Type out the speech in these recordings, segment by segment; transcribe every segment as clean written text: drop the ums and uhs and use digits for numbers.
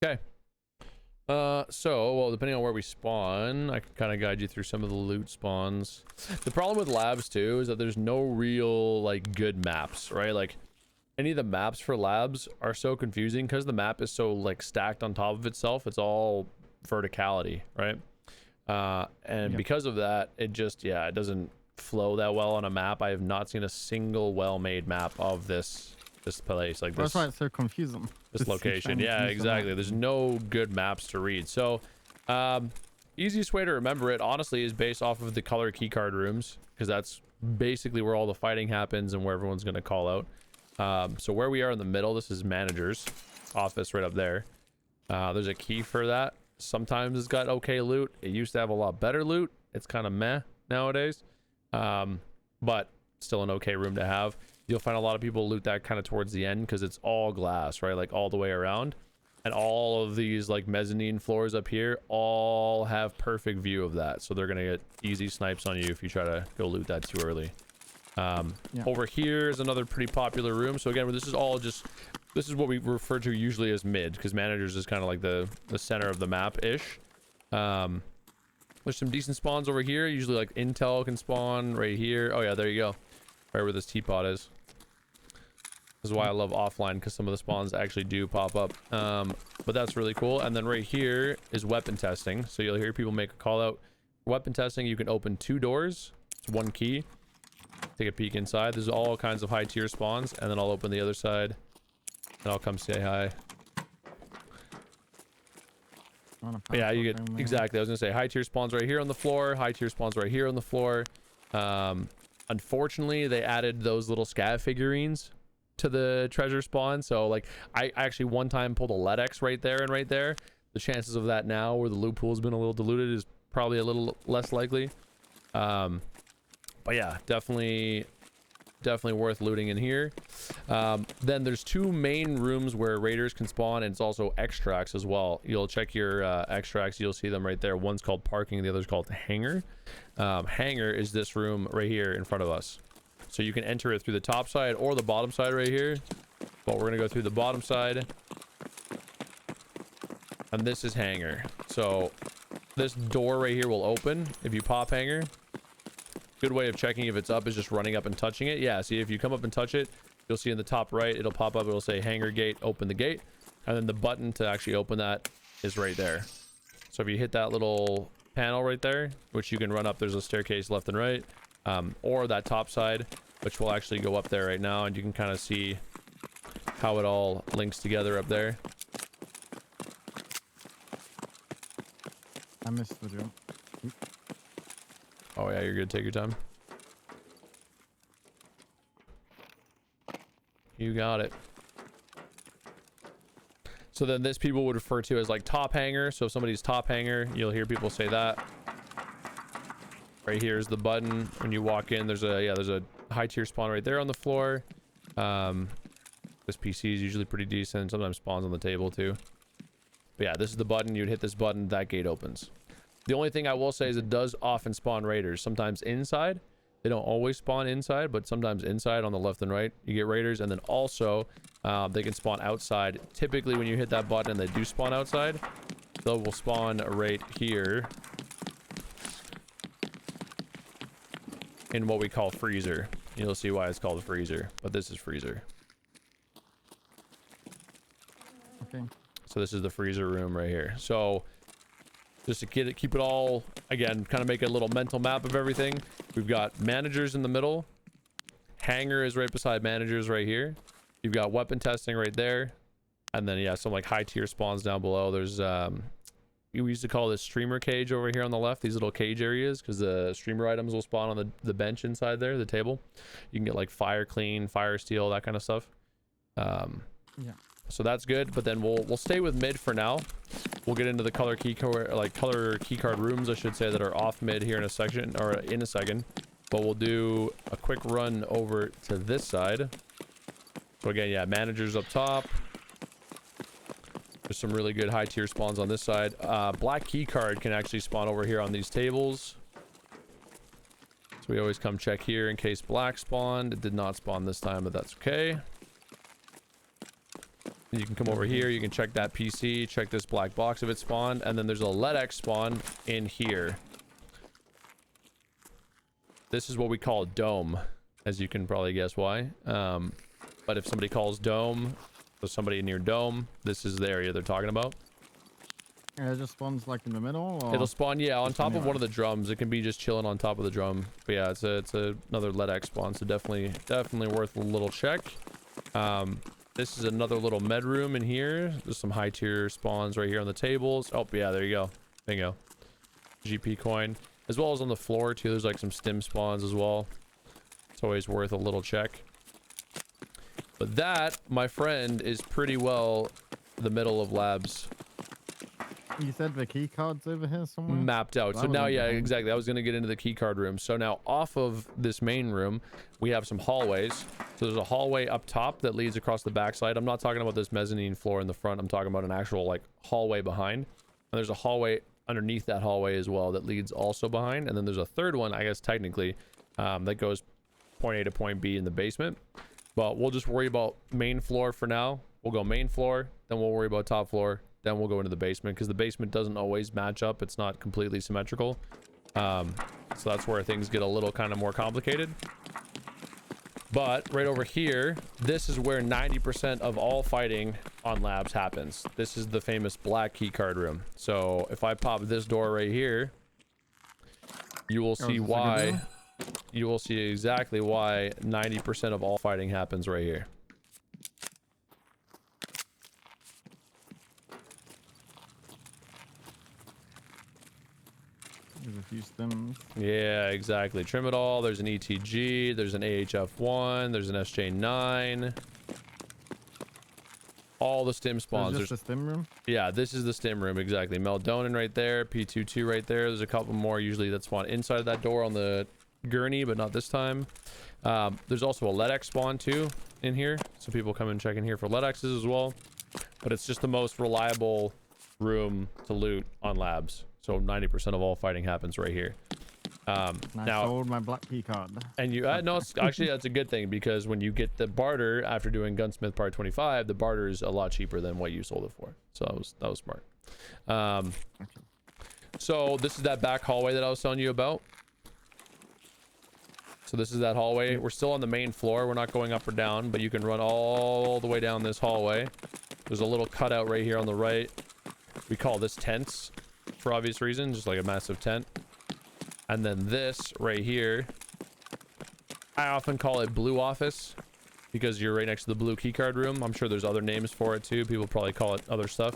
Okay. Well, depending on where we spawn, I can kind of guide you through some of the loot spawns. The problem with labs too is that there's no real like good maps, right? Like any of the maps for labs are so confusing because the map is so like stacked on top of itself. It's all verticality, right? And because of that, it just, it doesn't flow that well on a map. I have not seen a single well-made map of this place, like this. That's why it's so confusing. This location, yeah, exactly. There's no good maps to read. So, easiest way to remember it, honestly, is based off of the color keycard rooms, because that's basically where all the fighting happens and where everyone's going to call out. So where we are in the middle, this is manager's office right up there. There's a key for that. Sometimes it's got okay loot. It used to have a lot better loot. It's kind of meh nowadays, but still an okay room to have. You'll find a lot of people loot that kind of towards the end because it's all glass, right? Like all the way around. And all of these like mezzanine floors up here all have perfect view of that. So they're going to get easy snipes on you if you try to go loot that too early. Over here is another pretty popular room. So again, this is all just, this is what we refer to usually as mid, because managers is kind of like the center of the map-ish. There's some decent spawns over here. Usually like intel can spawn right here. Oh yeah, there you go. Right where this teapot is. This is why I love offline, because some of the spawns actually do pop up. But that's really cool. And then right here is weapon testing. So you'll hear people make a call out. Weapon testing, you can open 2 doors. It's 1 key. Take a peek inside. There's all kinds of high tier spawns. And then I'll open the other side. And I'll come say hi. Yeah, you get exactly. I was gonna say high tier spawns right here on the floor. High tier spawns right here on the floor. Unfortunately, they added those little scav figurines to the treasure spawn. So like I actually one time pulled a LEDX right there and right there. The chances of that now, where the loot pool has been a little diluted, is probably a little less likely. But yeah, definitely worth looting in here. Then there's 2 main rooms where raiders can spawn, and it's also extracts as well. You'll check your extracts, you'll see them right there. One's called parking, the other's called hangar. Hangar is this room right here in front of us. So you can enter it through the top side or the bottom side right here. But we're gonna go through the bottom side. And this is hangar. So this door right here will open if you pop hangar. Good way of checking if it's up is just running up and touching it. Yeah, see, if you come up and touch it, you'll see in the top right, it'll pop up, it'll say hangar gate, open the gate. And then the button to actually open that is right there. So if you hit that little panel right there, which you can run up, there's a staircase left and right, or that top side, which will actually go up there right now, and you can kind of see how it all links together up there. I missed the jump. Oh yeah, you're good. Take your time. You got it. So then this people would refer to as like top hanger. So if somebody's top hanger, you'll hear people say that. Right here is the button. When you walk in, there's a high tier spawn right there on the floor. This PC is usually pretty decent. Sometimes spawns on the table too. But yeah, this is the button. You'd hit this button, that gate opens. The only thing I will say is it does often spawn raiders. Sometimes inside. They don't always spawn inside, but sometimes inside on the left and right, you get raiders. And then also, they can spawn outside. Typically, when you hit that button and they do spawn outside, they will spawn right here in what we call freezer. You'll see why it's called a freezer, but this is freezer. Okay. So this is the freezer room right here. So just to keep it all, again, kind of make a little mental map of everything. We've got managers in the middle. Hangar is right beside managers right here. You've got weapon testing right there. And then, yeah, some like high tier spawns down below. There's, we used to call this streamer cage over here on the left, these little cage areas, because the streamer items will spawn on the bench inside there, the table. You can get like fire clean, fire steel, that kind of stuff. Yeah. So that's good, but then we'll stay with mid for now. We'll get into the color keycard rooms, I should say, that are off mid here in a second. But we'll do a quick run over to this side. So again, yeah, managers up top. There's some really good high tier spawns on this side. Black keycard can actually spawn over here on these tables. So we always come check here in case black spawned. It did not spawn this time, but that's okay. You can come over here, you can check that PC, check this black box if it spawned, and then there's a LEDX spawn in here. This is what we call dome, as you can probably guess why. But if somebody calls dome, so somebody near dome, this is the area they're talking about. Yeah, it just spawns like in the middle. Or It'll spawn, yeah, on top of anywhere? one of the drums. It can be just chilling on top of the drum. But yeah, it's another LEDX spawn, so definitely worth a little check. This is another little med room in here. There's some high tier spawns right here on the tables. Oh yeah, there you go. Bingo. GP coin, as well as on the floor too. There's like some stim spawns as well. It's always worth a little check. But that, my friend, is pretty well the middle of labs. You said the key card's over here somewhere? Mapped out. That So was now, yeah, interesting. exactly. I was going to get into the key card room. So now off of this main room, we have some hallways. So there's a hallway up top that leads across the backside. I'm not talking about this mezzanine floor in the front. I'm talking about an actual like hallway behind. And there's a hallway underneath that hallway as well that leads also behind. And then there's a third one, I guess technically, that goes point A to point B in the basement. But we'll just worry about main floor for now. We'll go main floor, then we'll worry about top floor, then we'll go into the basement, because the basement doesn't always match up. It's not completely symmetrical. So that's where things get a little kind of more complicated. But right over here, this is where 90% of all fighting on labs happens. This is the famous black key card room. So if I pop this door right here, you will see why. You will see exactly why 90% of all fighting happens right here. There's a few stems. Yeah, exactly. Trim it all. There's an ETG. There's an AHF1. There's an SJ9. All the stim spawns. There's just a stim room? Yeah, this is the stim room. Exactly. Meldonin right there. P22 right there. There's a couple more usually that spawn inside of that door on the gurney, but not this time. There's also a LEDX spawn too in here. So people come and check in here for LEDXs as well. But it's just the most reliable room to loot on labs. So 90% of all fighting happens right here. I Now, sold my black key card. and you no, it's, actually that's a good thing, because when you get the barter after doing Gunsmith Part 25, the barter is a lot cheaper than what you sold it for. So that was smart. Okay. So this is that back hallway that I was telling you about. So this is that hallway. We're still on the main floor. We're not going up or down, but you can run all the way down this hallway. There's a little cutout right here on the right. We call this tents for obvious reasons, just like a massive tent. And then this right here, I often call it blue office, because you're right next to the blue keycard room. I'm sure there's other names for it too. People probably call it other stuff.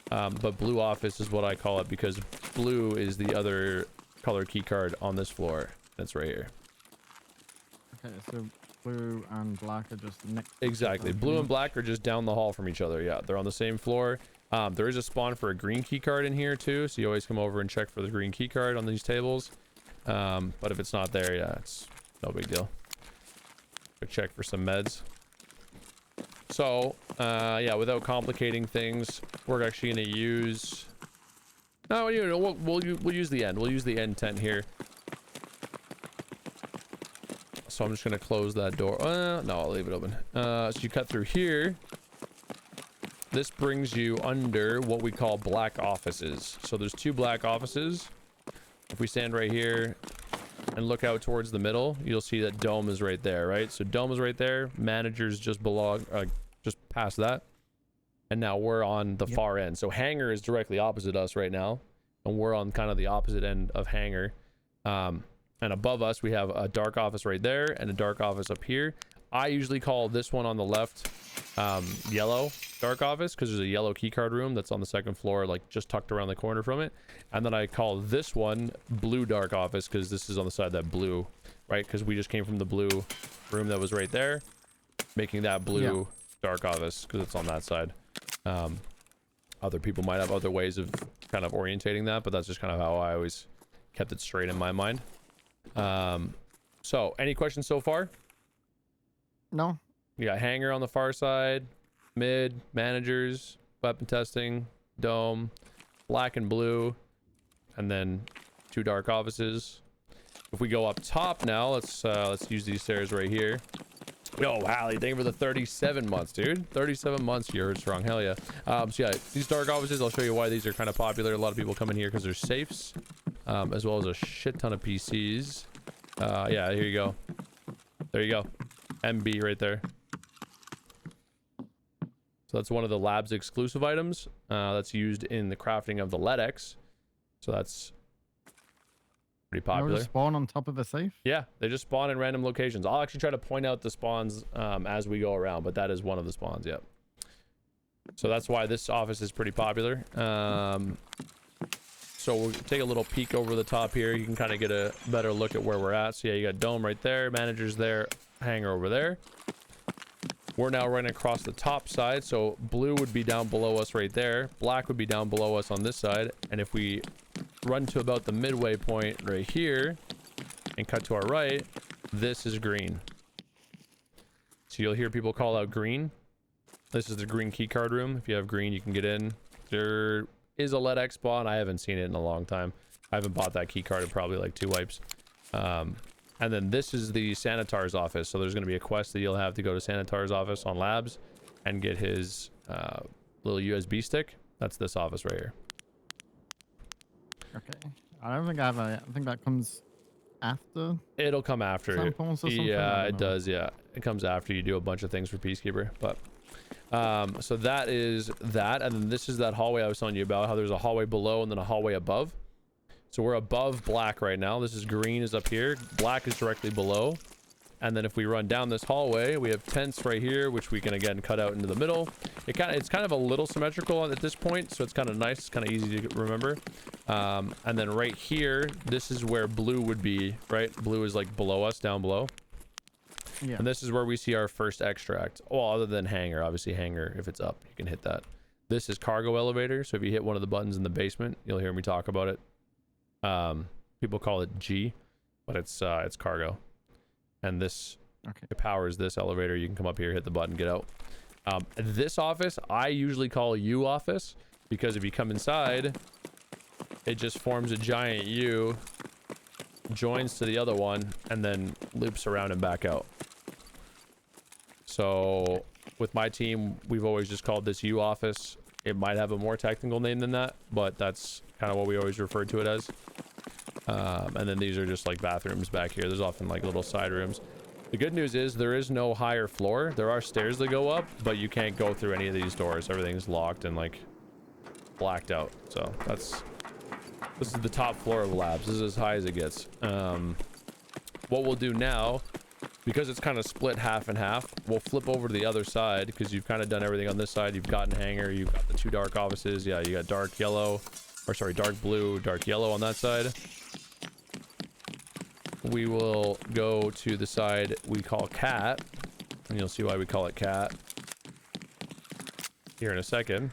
But blue office is what I call it, because blue is the other color keycard on this floor. That's right here. Okay, so blue and black are just next to Exactly. each other. Blue and black are just down the hall from each other. Yeah, they're on the same floor. There is a spawn for a green key card in here too, so you always come over and check for the green key card on these tables. But if it's not there, yeah, it's no big deal. Quick check for some meds. So yeah, without complicating things, we're actually going to use, no, you know, we'll use the end. We'll use the end tent here. So I'm just going to close that door. No, I'll leave it open. So you cut through here. This brings you under what we call black offices. So there's two black offices. If we stand right here and look out towards the middle, you'll see that dome is right there, right? So dome is right there. Managers just just past that. And now we're on the far end. So hangar is directly opposite us right now. And we're on kind of the opposite end of hangar. And above us, we have a dark office right there and a dark office up here. I usually call this one on the left yellow dark office, because there's a yellow keycard room that's on the second floor, like just tucked around the corner from it. And then I call this one blue dark office, because this is on the side that blue, right? Because we just came from the blue room that was right there, making that blue dark office, because it's on that side. Other people might have other ways of kind of orientating that, but that's just kind of how I always kept it straight in my mind. So any questions so far? No. You got hangar on the far side, mid, managers, weapon testing, dome, black and blue, and then two dark offices. If we go up top now, let's use these stairs right here. Yo, Hallie, thank you for the 37 months, dude. 37 months, you're strong. Hell yeah. So yeah, these dark offices, I'll show you why these are kind of popular. A lot of people come in here because they're safes, as well as a shit ton of PCs. Yeah, here you go. There you go. MB right there. So that's one of the lab's exclusive items that's used in the crafting of the LEDX. So that's pretty popular. They spawn on top of a safe? Yeah, they just spawn in random locations. I'll actually try to point out the spawns as we go around, but that is one of the spawns, yep. So that's why this office is pretty popular. So we'll take a little peek over the top here. You can kind of get a better look at where we're at. So yeah, you got dome right there, managers there, hangar over there. We're now running across the top side, so blue would be down below us right there. Black would be down below us on this side. And if we run to about the midway point right here and cut to our right, this is green. So you'll hear people call out green. This is the green keycard room. If you have green, you can get in. There is a LEDX spawn. I haven't seen it in a long time. I haven't bought that keycard in probably like 2 wipes. And then this is the Sanitar's office. So there's going to be a quest that you'll have to go to Sanitar's office on labs and get his little USB stick. That's this office right here. Okay. I don't think I have a... I think that comes after... It'll come after. Samples or something? Yeah, it does. Yeah. It comes after you do a bunch of things for Peacekeeper. But so that is that. And then this is that hallway I was telling you about, how there's a hallway below and then a hallway above. So we're above black right now. This is green is up here. Black is directly below. And then if we run down this hallway, we have tents right here, which we can again cut out into the middle. It's kind of a little symmetrical at this point, so it's kind of nice. It's kind of easy to remember. And then right here, this is where blue would be, right? Blue is like below us, down below. Yeah. And this is where we see our first extract. Well, other than hangar, obviously hangar, if it's up, you can hit that. This is cargo elevator. So if you hit one of the buttons in the basement, you'll hear me talk about it. People call it G, but it's cargo. And this it powers this elevator. You can come up here, hit the button, get out. This office I usually call U office, because if you come inside, it just forms a giant U, joins to the other one, and then loops around and back out. So with my team, we've always just called this U office. It might have a more technical name than that, but that's kind of what we always refer to it as. And then these are just like bathrooms back here. There's often like little side rooms. The good news is there is no higher floor. There are stairs that go up, but you can't go through any of these doors. Everything's locked and like blacked out. So this is the top floor of labs. This is as high as it gets. What we'll do now, because it's kind of split half and half, we'll flip over to the other side, because you've kind of done everything on this side. You've gotten hangar, you've got the 2 dark offices. Yeah, you got dark yellow, or sorry, dark blue, dark yellow on that side. We will go to the side we call cat, and you'll see why we call it cat here in a second.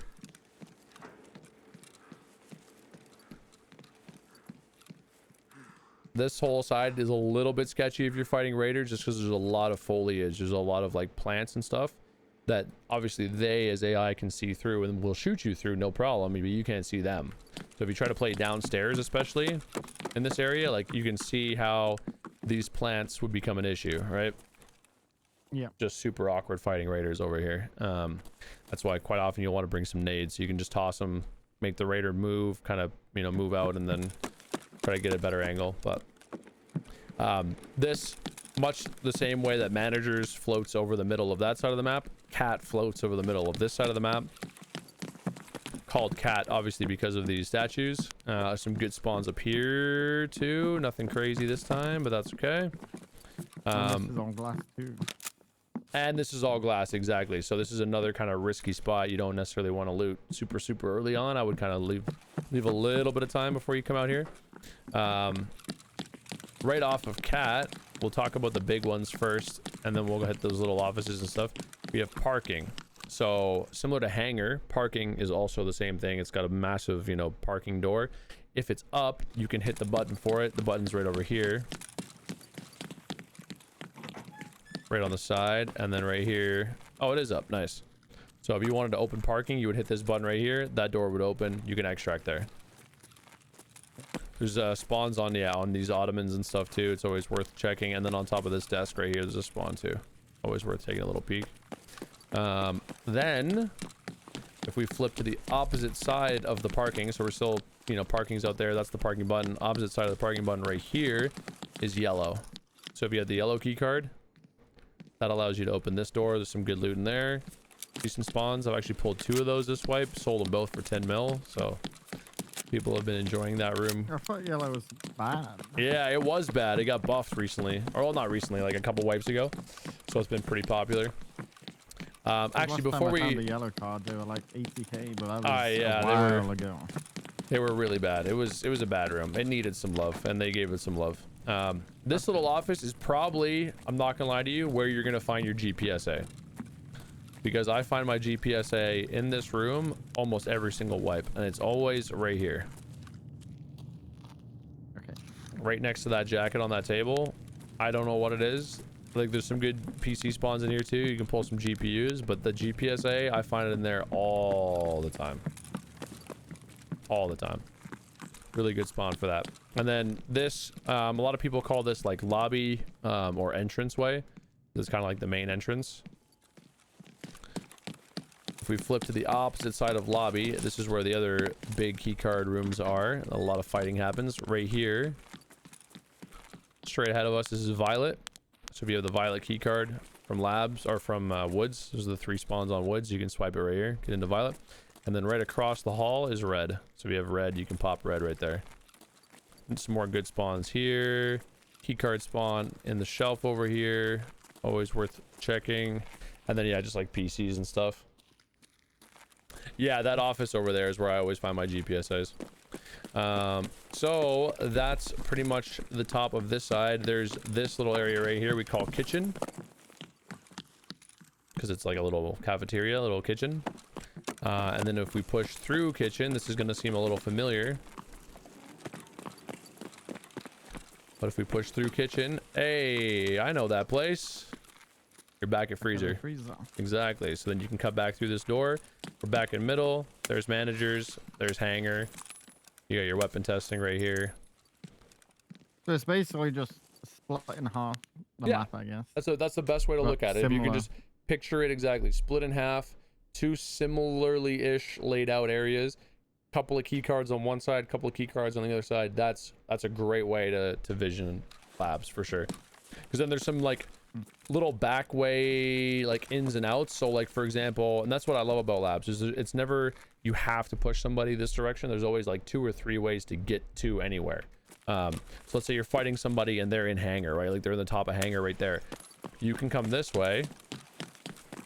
This whole side is a little bit sketchy if you're fighting raiders, just because there's a lot of foliage. There's a lot of like plants and stuff that obviously they as AI can see through and will shoot you through, no problem. Maybe you can't see them. So if you try to play downstairs, especially in this area, like you can see how these plants would become an issue, right? Yeah. Just super awkward fighting raiders over here. That's why quite often you'll want to bring some nades. So you can just toss them, make the raider move, kind of, you know, move out, and then try to get a better angle. But this, much the same way that managers floats over the middle of that side of the map, cat floats over the middle of this side of the map. Called cat obviously because of these statues. Some good spawns up here too. Nothing crazy this time, but that's okay. This is all glass too. And this is all glass, exactly. So this is another kind of risky spot. You don't necessarily want to loot super early on. I would kind of leave a little bit of time before you come out here. Right off of cat, we'll talk about the big ones first, and then we'll hit those little offices and stuff. We have parking. So similar to hangar, parking is also the same thing. It's got a massive, you know, parking door. If it's up, you can hit the button for it. The button's right over here, right on the side, and then right here. Oh, it is up. Nice. So if you wanted to open parking, you would hit this button right here. That door would open. You can extract there. There's spawns on these ottomans and stuff too. It's always worth checking. And then on top of this desk right here, there's a spawn too. Always worth taking a little peek. Then if we flip to the opposite side of the parking, so we're still, you know, parking's out there, that's the parking button. Opposite side of the parking button right here is yellow. So if you have the yellow key card, that allows you to open this door. There's some good loot in there. Decent spawns. I've actually pulled 2 of those this wipe, sold them both for 10 mil, so people have been enjoying that room. I thought yellow was bad. Yeah, it was bad. It got buffed recently, or well, not recently, like a couple wipes ago, so it's been pretty popular. Actually, before we the yellow card, they were like 80k, but that was yeah, a while ago. they were really bad. It was a bad room. It needed some love, and they gave it some love. This little office is probably, I'm not gonna lie to you, where you're gonna find your GPSA, because I find my GPSA in this room almost every single wipe, and it's always right here. Okay. Right next to that jacket on that table. I don't know what it is. Like, there's some good PC spawns in here too. You can pull some GPUs, but the GPSA, I find it in there all the time. All the time. Really good spawn for that. And then this, a lot of people call this like lobby or entrance way. This is kind of like the main entrance. If we flip to the opposite side of lobby, this is where the other big keycard rooms are. A lot of fighting happens right here. Straight ahead of us, this is Violet. So if you have the Violet keycard from Labs or from Woods, those are the 3 spawns on Woods. You can swipe it right here, get into Violet. And then right across the hall is Red. So if you have Red, you can pop Red right there. And some more good spawns here. Keycard spawn in the shelf over here. Always worth checking. And then, yeah, just like PCs and stuff. Yeah, that office over there is where I always find my GPSAs. So that's pretty much the top of this side. There's this little area right here we call kitchen, because it's like a little cafeteria, a little kitchen. And then if we push through kitchen, this is going to seem a little familiar, but if we push through kitchen, hey, I know that place. You're back at freezer. Exactly. So then you can cut back through this door. We're back in middle. There's managers. There's hangar. You got your weapon testing right here. So it's basically just split in half the map, I guess. That's the best way to look at it. If you can just picture it exactly, split in half, 2 similarly-ish laid out areas, couple of key cards on one side, couple of key cards on the other side. That's a great way to vision Labs for sure. Because then there's some like little back way like ins and outs. So like, for example, and that's what I love about Labs, is it's never you have to push somebody this direction. There's always like 2 or 3 ways to get to anywhere. So let's say you're fighting somebody and they're in hangar, right? Like they're in the top of hangar right there. You can come this way,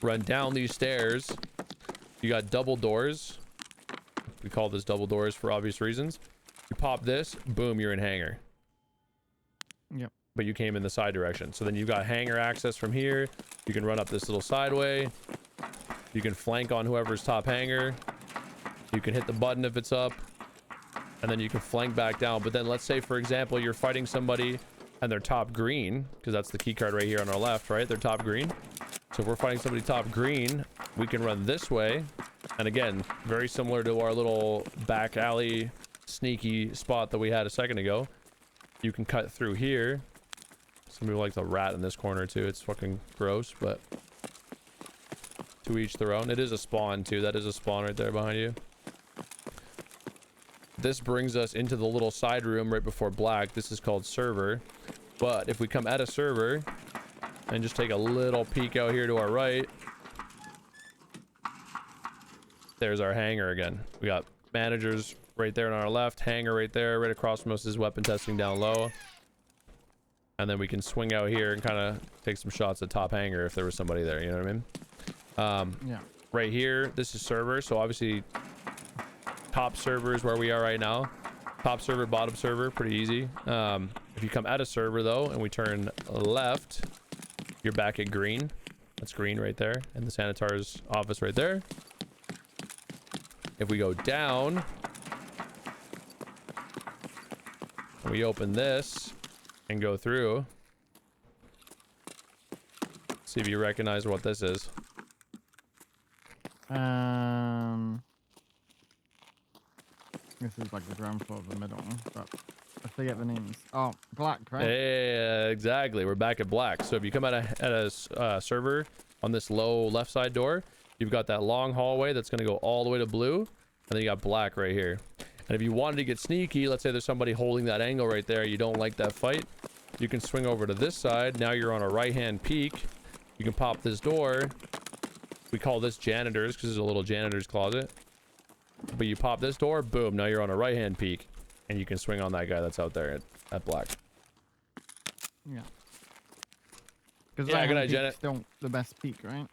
run down these stairs. You got double doors. We call this double doors for obvious reasons. You pop this, boom, you're in hangar. Yep. But you came in the side direction. So then you've got hangar access from here. You can run up this little sideway. You can flank on whoever's top hangar. You can hit the button if it's up. And then you can flank back down. But then let's say, for example, you're fighting somebody and they're top green, because that's the key card right here on our left, right? They're top green. So if we're fighting somebody top green, we can run this way. And again, very similar to our little back alley sneaky spot that we had a second ago. You can cut through here. Some people like the rat in this corner too. It's fucking gross, but to each their own. It is a spawn too. That is a spawn right there behind you. This brings us into the little side room right before black. This is called server. But if we come at a server and just take a little peek out here to our right, there's our hangar again. We got managers right there on our left, hangar right there, right across from us is weapon testing down low. And then we can swing out here and kind of take some shots at top hangar if there was somebody there, you know what I mean? Yeah. Right here, this is server, so obviously top server is where we are right now. Top server, bottom server, pretty easy. If you come at a server though and we turn left, you're back at green. That's green right there, and the Sanitar's office right there. If we go down, and we open this and go through, see if you recognize what this is. This is like the ground floor of the middle, but I forget the names. Oh, black, right? Yeah, exactly. We're back at black. So if you come at a server on this low left side door, you've got that long hallway that's going to go all the way to blue, and then you got black right here. And if you wanted to get sneaky, let's say there's somebody holding that angle right there, you don't like that fight, you can swing over to this side. Now you're on a right-hand peak. You can pop this door. We call this janitors because it's a little janitor's closet. But you pop this door, boom, now you're on a right-hand peak. And you can swing on that guy that's out there at black. Yeah. Because yeah, good idea. Still the best peak, right?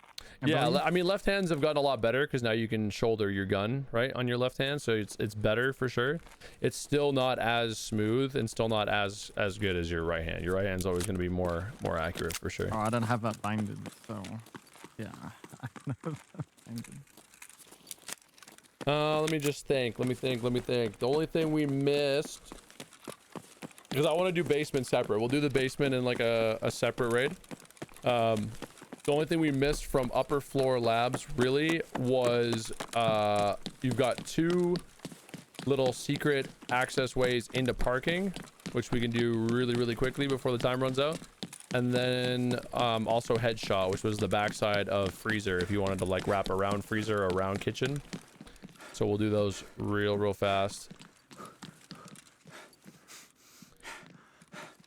Yeah, I mean, left hands have gotten a lot better because now you can shoulder your gun right on your left hand, so it's better for sure. It's still not as smooth and still not as good as your right hand. Your right hand's always going to be more accurate for sure. Oh, I don't have that binded, so yeah. I don't have that binded. Let me just think. Let me think. The only thing we missed, because I want to do basement separate. We'll do the basement in like a separate raid. The only thing we missed from upper floor labs really was you've got 2 little secret access ways into parking, which we can do really quickly before the time runs out. And then also headshot, which was the backside of freezer if you wanted to like wrap around freezer or around kitchen. So we'll do those real fast.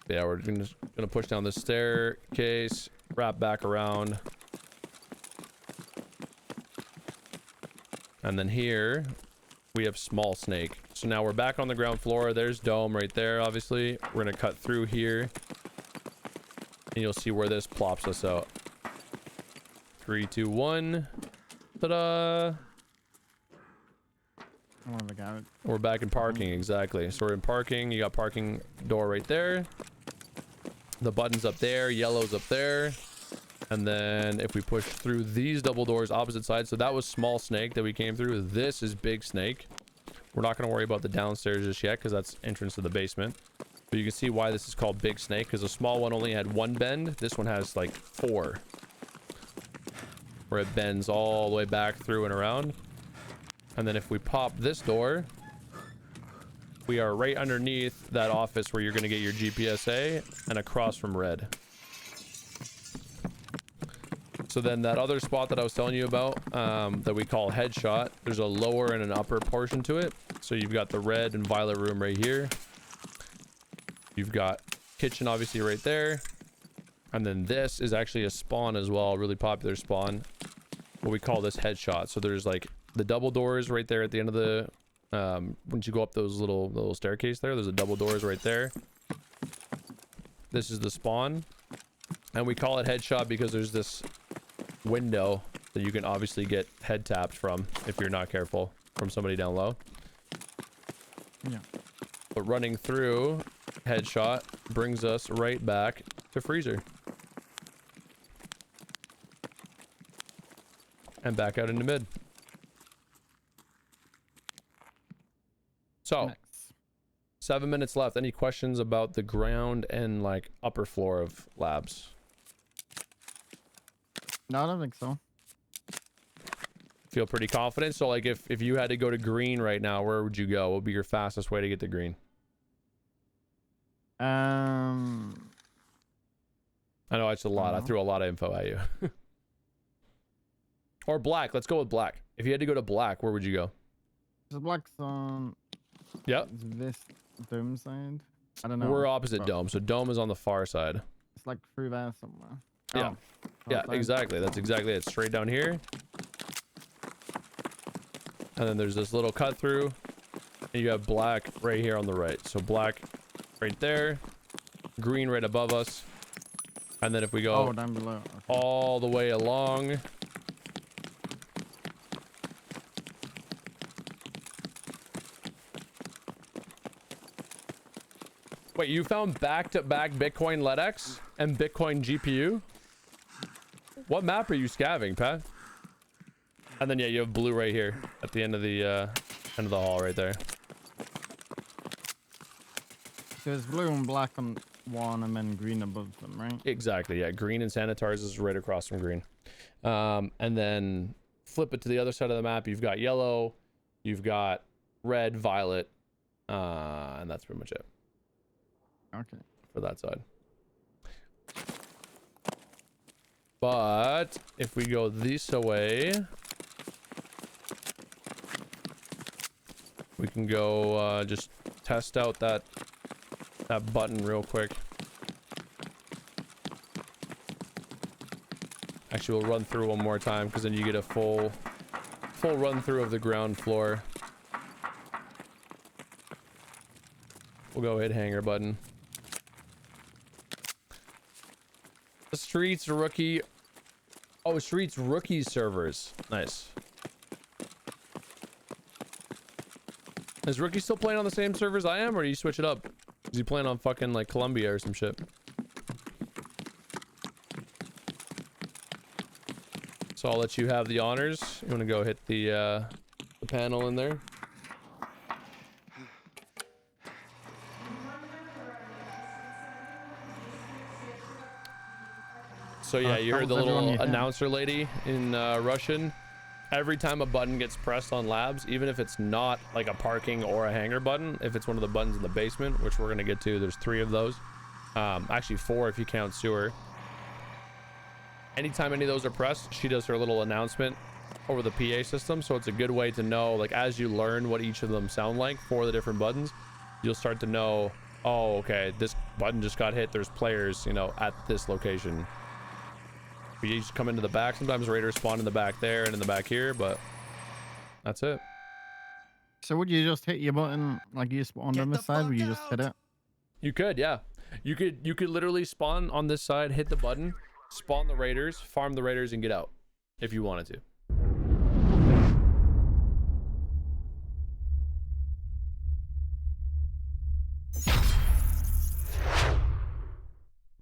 Yeah, we're gonna push down the staircase, wrap back around. And then here we have small snake. So now we're back on the ground floor. There's dome right there, obviously. We're gonna cut through here. And you'll see where this plops us out. 3, 2, 1. Ta-da! We're back in parking, exactly. So we're in parking. You got parking door right there. The button's up there. Yellow's up there. And then if we push through these double doors opposite sides, so that was small snake that we came through. This is big snake. We're not going to worry about the downstairs just yet because that's entrance to the basement. But you can see why this is called big snake, because the small one only had 1 bend. This one has like 4. Where it bends all the way back through and around. And then if we pop this door, we are right underneath that office where you're going to get your GPSA and across from red. So then that other spot that I was telling you about, that we call headshot, there's a lower and an upper portion to it. So you've got the red and violet room right here. You've got kitchen obviously right there. And then this is actually a spawn as well, really popular spawn. What we call this headshot. So there's like the double doors right there at the end of the once you go up those little staircase there's a double doors right there. This is the spawn, and we call it headshot because there's this window that you can obviously get head tapped from if you're not careful from somebody down low. Yeah, but running through headshot brings us right back to freezer and back out into mid. So, nice. 7 minutes left. Any questions about the ground and like upper floor of labs? No, I don't think so. Feel pretty confident? So like if you had to go to green right now, where would you go? What would be your fastest way to get to green? I know it's a lot. I threw a lot of info at you. Or black. Let's go with black. If you had to go to black, where would you go? The black's on... Yep. This dome side? I don't know. We're opposite dome. So dome is on the far side. It's like through there somewhere. Yeah. Oh, Yeah, outside. exactly. That's exactly it. Straight down here. And then there's this little cut through. And you have black right here on the right. So black right there. Green right above us. And then if we go down below. Okay. all the way along. Wait, you found back-to-back Bitcoin LEDX and Bitcoin GPU? What map are you scavving, Pat? And then yeah, you have blue right here at the end of the hall right there. There's blue and black on one and then green above them, right? Exactly, yeah. Green and Sanitars is right across from green. And then flip it to the other side of the map. You've got yellow, you've got red, violet, And that's pretty much it Okay. for that side. But if we go this way, we can go just test out that button real quick. Actually, we'll run through one more time because then you get a full run through of the ground floor. We'll go hit hangar button. The Streets rookie. Oh, Streets rookie servers. Nice. Is Rookie still playing on the same servers I am, or do you switch it up? Is he playing on fucking like Columbia or some shit? So I'll let you have the honors. You want to go hit the panel in there? So yeah, you heard the little announcer lady in Russian. Every time a button gets pressed on labs, even if it's not like a parking or a hangar button, if it's one of the buttons in the basement, which we're gonna get to, there's 3 of those. Actually 4 if you count sewer. Anytime any of those are pressed, she does her little announcement over the PA system. So it's a good way to know, like, as you learn what each of them sound like for the different buttons, you'll start to know, oh, okay, this button just got hit. There's players, you know, at this location. You just come into the back. Sometimes raiders spawn in the back there and in the back here, but that's it. So would you just hit your button like you spawned on this side? Would you just hit it? You could, yeah. You could literally spawn on this side, hit the button, spawn the raiders, farm the raiders, and get out if you wanted to.